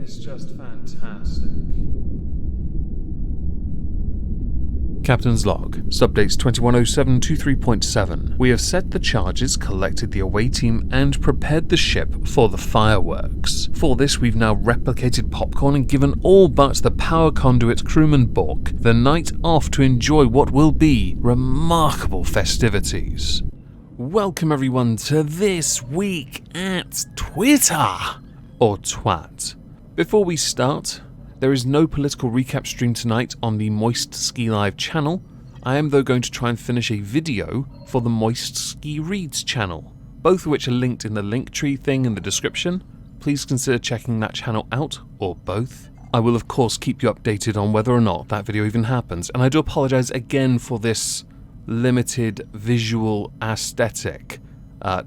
It's just fantastic. Captain's Log, Subdates 2107-23.7. We have set the charges, collected the away team, and prepared the ship for the fireworks. For this, we've now replicated popcorn and given all but the power conduit crewman Bork the night off to enjoy what will be remarkable festivities. Welcome everyone to This Week at Twitter, or Twat. Before we start, there is no political recap stream tonight on the Moist Ski Live channel. I am though going to try and finish a video for the Moist Ski Reads channel, both of which are linked in the Linktree thing in the description. Please consider checking that channel out, or both. I will of course keep you updated on whether or not that video even happens, and I do apologise again for this limited visual aesthetic.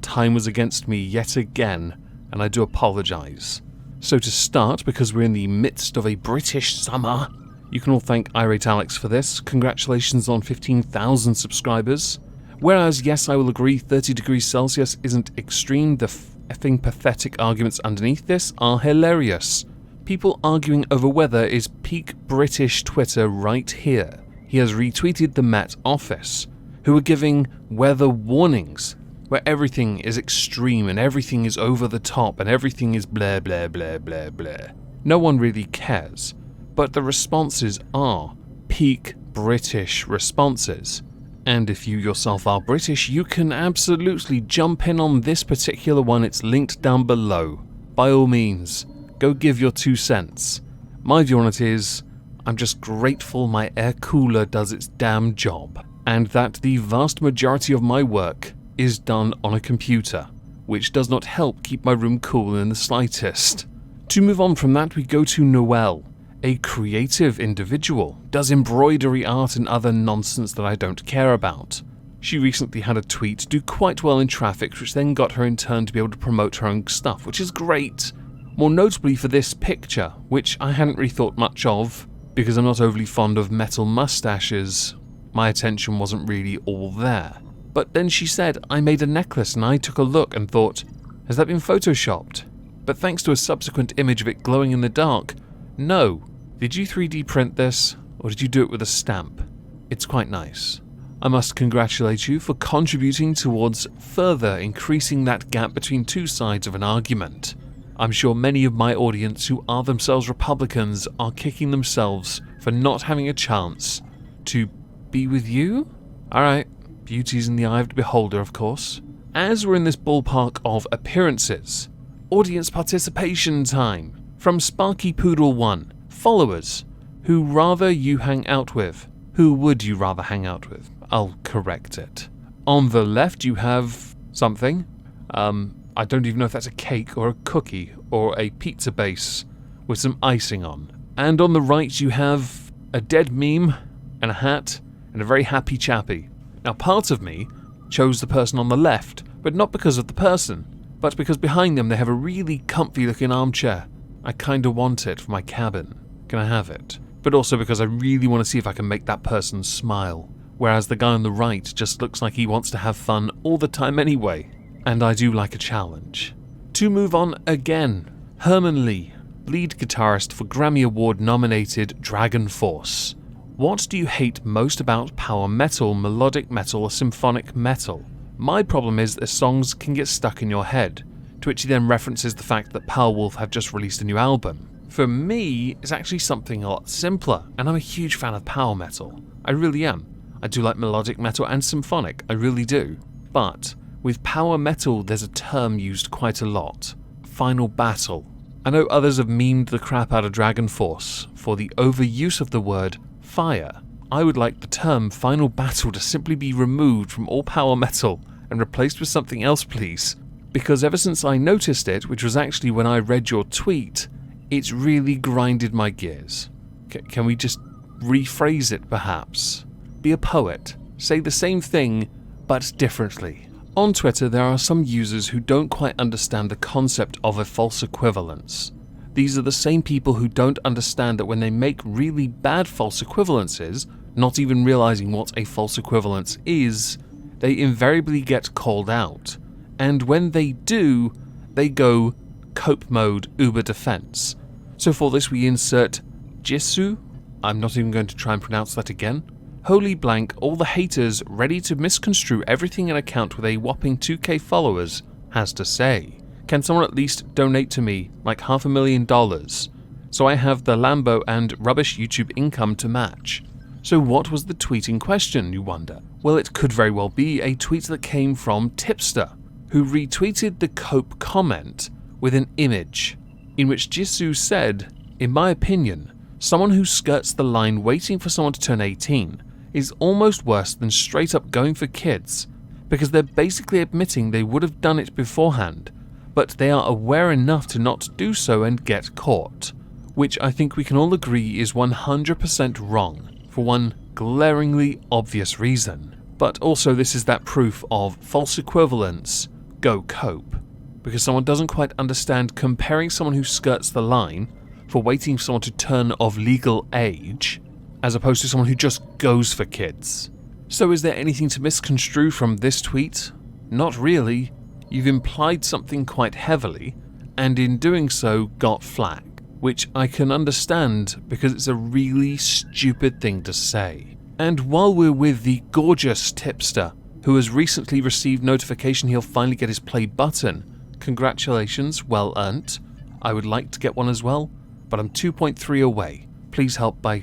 Time was against me yet again, and I do apologise. So to start, because we're in the midst of a British summer, you can all thank Irate Alex for this. Congratulations on 15,000 subscribers. Whereas, yes, I will agree 30 degrees Celsius isn't extreme, the effing pathetic arguments underneath this are hilarious. People arguing over weather is peak British Twitter right here. He has retweeted the Met Office, who are giving weather warnings, where everything is extreme and everything is over the top and everything is blah blah blah blah blah. No one really cares, but the responses are peak British responses. And if you yourself are British, you can absolutely jump in on this particular one. It's linked down below. By all means, go give your 2 cents. My view on it is, I'm just grateful my air cooler does its damn job, and that the vast majority of my work is done on a computer, which does not help keep my room cool in the slightest. To move on from that, we go to Noelle, a creative individual, does embroidery art and other nonsense that I don't care about. She recently had a tweet do quite well in traffic, which then got her in turn to be able to promote her own stuff, which is great. More notably for this picture, which I hadn't really thought much of, because I'm not overly fond of metal mustaches. My attention wasn't really all there. But then she said, I made a necklace, and I took a look and thought, has that been photoshopped? But thanks to a subsequent image of it glowing in the dark, no. Did you 3D print this, or did you do it with a stamp? It's quite nice. I must congratulate you for contributing towards further increasing that gap between two sides of an argument. I'm sure many of my audience who are themselves Republicans are kicking themselves for not having a chance to be with you? Alright. Beauty's in the eye of the beholder, of course. As we're in this ballpark of appearances, audience participation time from Sparky Poodle 1. Followers. Who rather you hang out with? Who would you rather hang out with? I'll correct it. On the left you have something. I don't even know if that's a cake or a cookie or a pizza base with some icing on. And on the right you have a dead meme and a hat and a very happy chappy. Now, part of me chose the person on the left, but not because of the person, but because behind them they have a really comfy looking armchair. I kinda want it for my cabin. Can I have it? But also because I really want to see if I can make that person smile, whereas the guy on the right just looks like he wants to have fun all the time anyway, and I do like a challenge. To move on again, Herman Lee, lead guitarist for Grammy Award nominated Dragon Force. What do you hate most about power metal, melodic metal, or symphonic metal? My problem is that songs can get stuck in your head, to which he then references the fact that Powerwolf have just released a new album. For me, it's actually something a lot simpler, and I'm a huge fan of power metal. I really am. I do like melodic metal and symphonic, I really do. But with power metal, there's a term used quite a lot. Final battle. I know others have memed the crap out of Dragon Force for the overuse of the word fire. I would like the term final battle to simply be removed from all power metal and replaced with something else, please. Because ever since I noticed it, which was actually when I read your tweet, it's really grinded my gears. Can we just rephrase it, perhaps? Be a poet. Say the same thing, but differently. On Twitter, there are some users who don't quite understand the concept of a false equivalence. These are the same people who don't understand that when they make really bad false equivalences, not even realizing what a false equivalence is, they invariably get called out. And when they do, they go cope mode uber defense. So for this we insert Jisoo, I'm not even going to try and pronounce that again. Holy blank, all the haters ready to misconstrue everything an account with a whopping 2k followers has to say. Can someone at least donate to me like $500,000 so I have the Lambo and rubbish YouTube income to match? So what was the tweet in question, you wonder? Well, it could very well be a tweet that came from Tipster, who retweeted the Cope comment with an image in which Jisoo said, "In my opinion, someone who skirts the line waiting for someone to turn 18 is almost worse than straight up going for kids, because they're basically admitting they would have done it beforehand, but they are aware enough to not do so and get caught." Which I think we can all agree is 100% wrong, for one glaringly obvious reason. But also this is that proof of false equivalence, go Cope, because someone doesn't quite understand comparing someone who skirts the line for waiting for someone to turn of legal age, as opposed to someone who just goes for kids. So is there anything to misconstrue from this tweet? Not really. You've implied something quite heavily, and in doing so got flack, which I can understand because it's a really stupid thing to say. And while we're with the gorgeous Tipster, who has recently received notification he'll finally get his play button, congratulations, well earned. I would like to get one as well, but I'm 2.3 away. Please help by,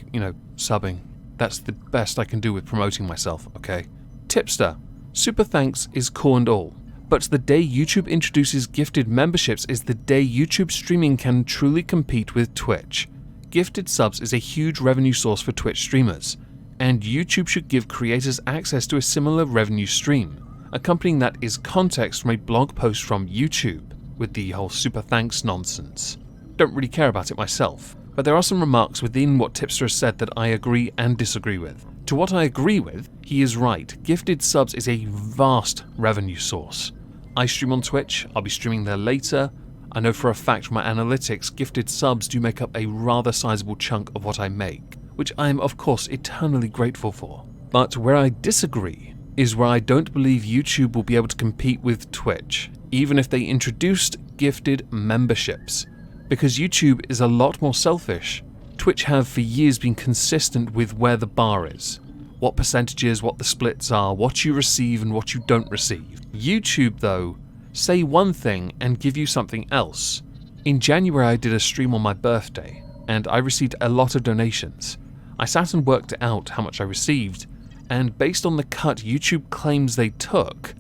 subbing. That's the best I can do with promoting myself, okay? Tipster, super thanks is cool and all, but the day YouTube introduces gifted memberships is the day YouTube streaming can truly compete with Twitch. Gifted subs is a huge revenue source for Twitch streamers, and YouTube should give creators access to a similar revenue stream. Accompanying that is context from a blog post from YouTube, with the whole super thanks nonsense. Don't really care about it myself, but there are some remarks within what Tipster has said that I agree and disagree with. To what I agree with, he is right. Gifted subs is a vast revenue source. I stream on Twitch, I'll be streaming there later. I know for a fact from my analytics, gifted subs do make up a rather sizable chunk of what I make, which I am of course eternally grateful for. But where I disagree is where I don't believe YouTube will be able to compete with Twitch, even if they introduced gifted memberships, because YouTube is a lot more selfish. Twitch have for years been consistent with where the bar is, what percentages, what the splits are, what you receive and what you don't receive. YouTube though, say one thing and give you something else. In January I did a stream on my birthday, and I received a lot of donations. I sat and worked out how much I received, and based on the cut YouTube claims they took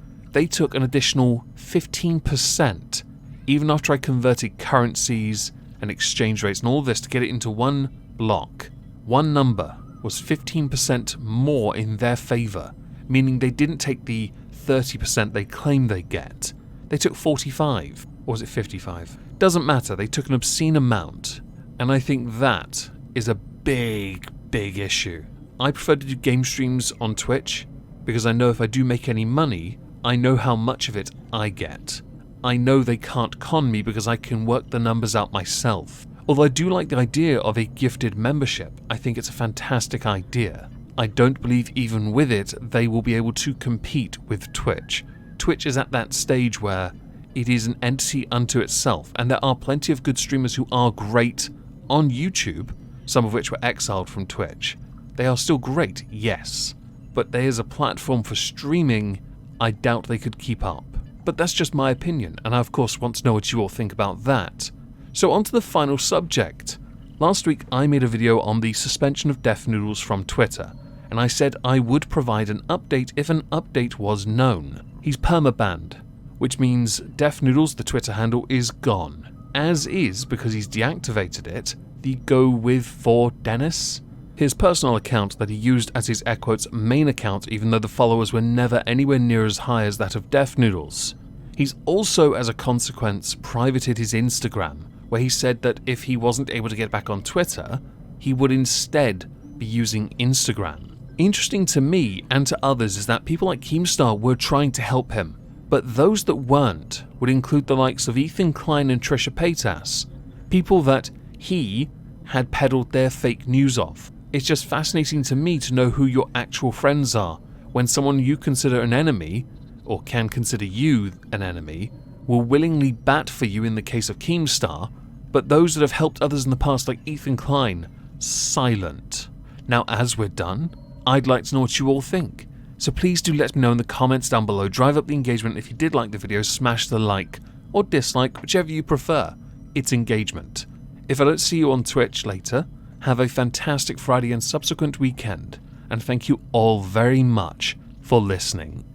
an additional 15%, even after I converted currencies and exchange rates and all this to get it into one block. One number was 15% more in their favour, meaning they didn't take the 30% they claim they get. They took 45, or was it 55? Doesn't matter, they took an obscene amount, and I think that is a big issue. I prefer to do game streams on Twitch, because I know if I do make any money, I know how much of it I get. I know they can't con me because I can work the numbers out myself. Although I do like the idea of a gifted membership, I think it's a fantastic idea. I don't believe even with it they will be able to compete with Twitch. Twitch is at that stage where it is an entity unto itself, and there are plenty of good streamers who are great on YouTube, some of which were exiled from Twitch. They are still great, yes, but they as a platform for streaming, I doubt they could keep up. But that's just my opinion, and I of course want to know what you all think about that. So on to the final subject. Last week I made a video on the suspension of Def Noodles from Twitter, and I said I would provide an update if an update was known. He's permabanned, which means Def Noodles, the Twitter handle, is gone. As is, because he's deactivated it, the Go With For Dennis, his personal account that he used as his air quotes main account even though the followers were never anywhere near as high as that of Def Noodles. He's also, as a consequence, privated his Instagram, where he said that if he wasn't able to get back on Twitter, he would instead be using Instagram. Interesting to me and to others is that people like Keemstar were trying to help him, but those that weren't would include the likes of Ethan Klein and Trisha Paytas, people that he had peddled their fake news of. It's just fascinating to me to know who your actual friends are when someone you consider an enemy, or can consider you an enemy, will willingly bat for you in the case of Keemstar, but those that have helped others in the past like Ethan Klein, silent. Now as we're done, I'd like to know what you all think. So please do let me know in the comments down below. Drive up the engagement. If you did like the video, smash the like or dislike, whichever you prefer. It's engagement. If I don't see you on Twitch later, have a fantastic Friday and subsequent weekend, and thank you all very much for listening.